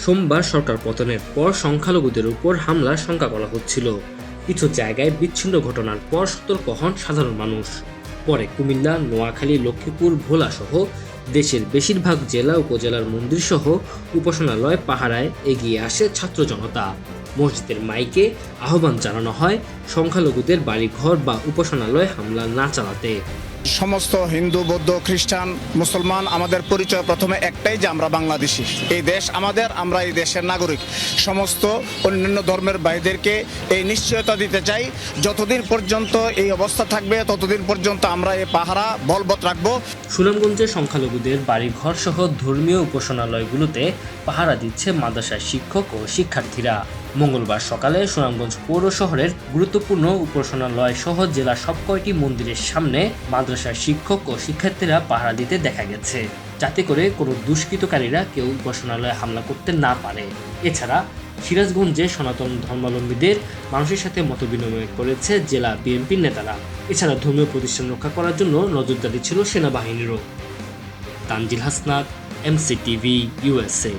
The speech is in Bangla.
সোমবার সরকার পতনের পর সংখ্যালঘুদের উপর হামলার শঙ্কা করা হচ্ছিল। কিছু জায়গায় বিচ্ছিন্ন ঘটনার পর সতর্ক হন সাধারণ মানুষ। পরে কুমিল্লা, নোয়াখালী, লক্ষ্মীপুর, ভোলা সহ দেশের বেশিরভাগ জেলা উপজেলার মন্দিরসহ উপাসনালয় পাহারায় এগিয়ে আসে ছাত্র জনতা। মসজিদের মাইকে আহ্বান জানানো হয় সংখ্যালঘুদের বাড়িঘর বা উপাসনালয় হামলা না চালাতে। সমস্ত হিন্দু, বৌদ্ধ, খ্রিস্টান, মুসলমান আমাদের পরিচয় প্রথমে একটাই যে আমরা বাংলাদেশি। এই দেশ আমাদের, আমরা এই দেশের নাগরিক। সমস্ত অন্যান্য ধর্মের ভাইদেরকে এই নিশ্চয়তা দিতে চাই, যতদিন পর্যন্ত এই অবস্থা থাকবে ততদিন পর্যন্ত আমরা এই পাহারা বলবৎ রাখব। সুনামগঞ্জে সংখ্যালঘুদের বাড়িঘর সহ ধর্মীয় উপাসনালয়গুলোতে পাহারা দিচ্ছে মাদ্রাসার শিক্ষক ও শিক্ষার্থীরা। মঙ্গলবার সকালে সুনামগঞ্জ পৌর শহরের গুরুত্বপূর্ণ উপাসনালয় সহ জেলার সবকয়টি মন্দিরের সামনে মাদ্রাসার শিক্ষক ও শিক্ষার্থীরা পাহারা দিতে দেখা গেছে, যাতে করে কোনো দুষ্কৃতকারীরা কেউ উপাসনালয়ে হামলা করতে না পারে। এছাড়া সিরাজগঞ্জে সনাতন ধর্মাবলম্বীদের মানুষের সাথে মতবিনিময় করেছে জেলা বিএনপির নেতারা। এছাড়া ধর্মীয় প্রতিষ্ঠান রক্ষা করার জন্য নজরদারি ছিল সেনাবাহিনীরও। Tanzil Hasnat, MCTV, USA।